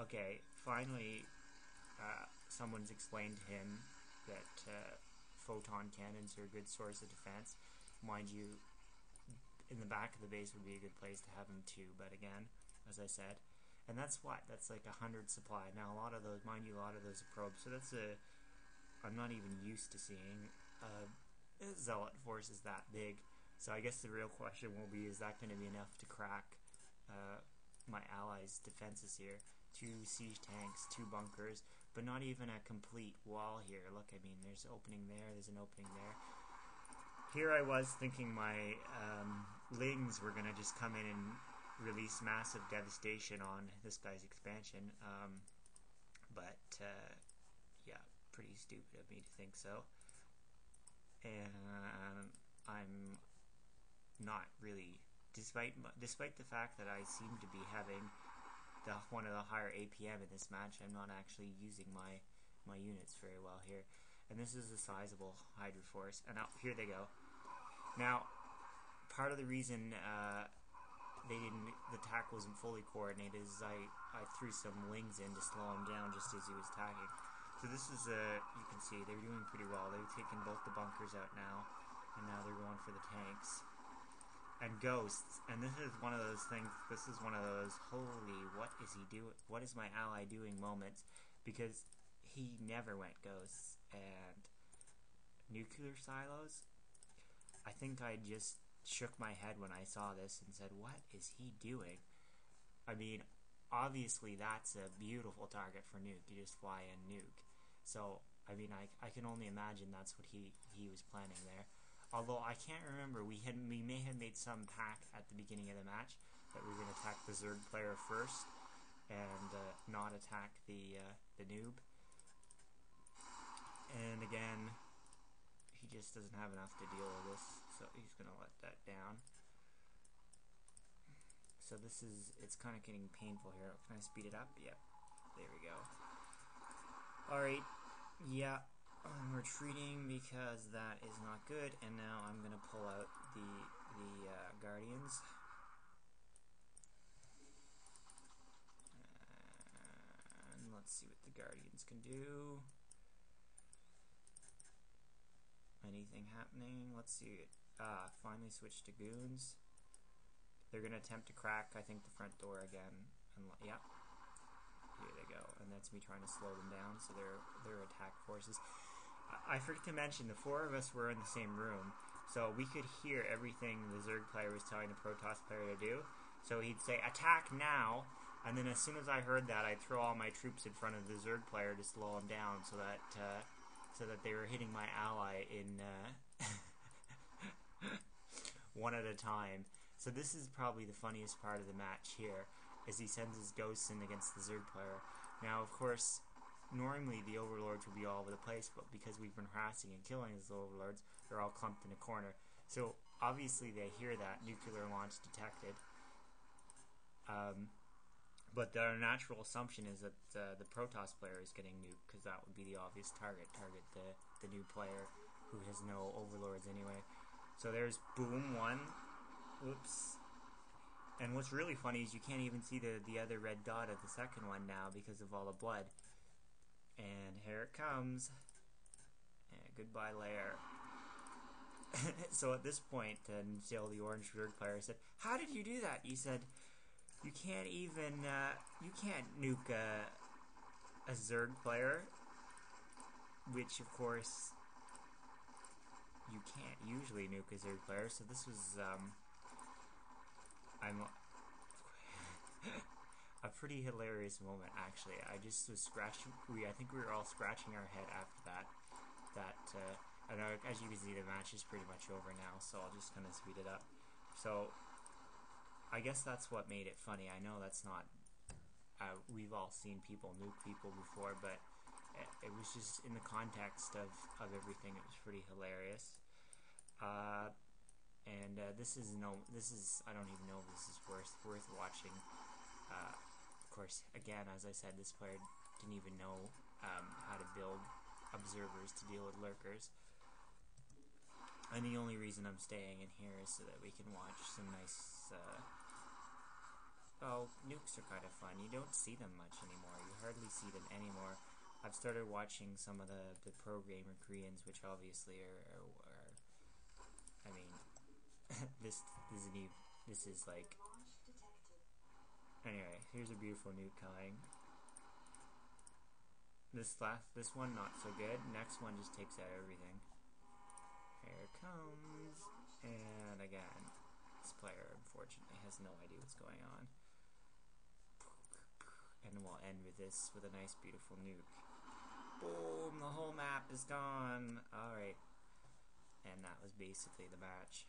okay, finally, someone's explained to him that photon cannons are a good source of defense. Mind you, in the back of the base would be a good place to have them too, but again, as I said, and that's like 100 supply. Now a lot of those, mind you, a lot of those are probes, so I'm not even used to seeing zealot forces that big. So I guess the real question will be, is that going to be enough to crack my allies' defenses here? 2 siege tanks, 2 bunkers, but not even a complete wall here. Look, I mean, there's an opening there, there's an opening there. Here I was thinking my Lings were going to just come in and release massive devastation on this guy's expansion, but yeah, pretty stupid of me to think so. And I'm not really, despite the fact that I seem to be having one of the higher APM in this match, I'm not actually using my units very well here. And this is a sizable Hydra force, and here they go. Now, part of the reason the attack wasn't fully coordinated is I threw some Lings in to slow him down just as he was attacking. So this is you can see they're doing pretty well. They've taken both the bunkers out now, and now they're going for the tanks. And ghosts, and this is one of those things, this is one of those, holy, what is he doing, what is my ally doing moments, because he never went ghosts. And nuclear silos, I think I just shook my head when I saw this and said, what is he doing? I mean, obviously that's a beautiful target for nuke, you just fly and nuke. So, I mean, I can only imagine that's what he was planning there. Although I can't remember, we may have made some pact at the beginning of the match that we were going to attack the Zerg player first and not attack the noob. And again, he just doesn't have enough to deal with this, so he's going to let that down. So this is, it's kind of getting painful here. Can I speed it up? Yep. There we go. Alright, yeah. I'm retreating because that is not good, and now I'm going to pull out the Guardians. And let's see what the Guardians can do. Anything happening? Let's see it. Finally switched to Goons. They're going to attempt to crack, I think, the front door again. And yeah. Here they go, and that's me trying to slow them down, so they're attack forces. I forgot to mention, the 4 of us were in the same room, so we could hear everything the Zerg player was telling the Protoss player to do. So he'd say, attack now, and then as soon as I heard that, I'd throw all my troops in front of the Zerg player to slow him down, so that they were hitting my ally in one at a time. So this is probably the funniest part of the match here, as he sends his ghosts in against the Zerg player. Now, of course, normally the overlords would be all over the place, but because we've been harassing and killing these overlords, they're all clumped in a corner. So obviously they hear that nuclear launch detected. But their natural assumption is that the Protoss player is getting nuked, because that would be the obvious target the new player who has no overlords anyway. So there's boom, 1. Oops. And what's really funny is you can't even see the other red dot of the second one now because of all the blood. And here it comes. And goodbye, lair. So at this point, until the orange Zerg player said, "How did you do that?" He said, "You can't even, you can't nuke a Zerg player," which of course you can't usually nuke a Zerg player. So this was a pretty hilarious moment, actually. I just was scratching. I think we were all scratching our head after that. And as you can see, the match is pretty much over now, so I'll just kind of speed it up. So I guess that's what made it funny. I know that's not. We've all seen people nuke people before, but it was just in the context of everything. It was pretty hilarious. And this is I don't even know if this is worth watching. Of course, again, as I said, this player didn't even know how to build observers to deal with lurkers. And the only reason I'm staying in here is so that we can watch some nice Oh, nukes are kind of fun. You don't see them much anymore. You hardly see them anymore. I've started watching some of the pro gamer Koreans, which obviously are I mean, this is a new. This is like. Anyway, here's a beautiful nuke coming. This one not so good. Next one just takes out everything. Here it comes, and again, this player unfortunately has no idea what's going on. And we'll end with this with a nice, beautiful nuke. Boom! The whole map is gone. All right, and that was basically the match.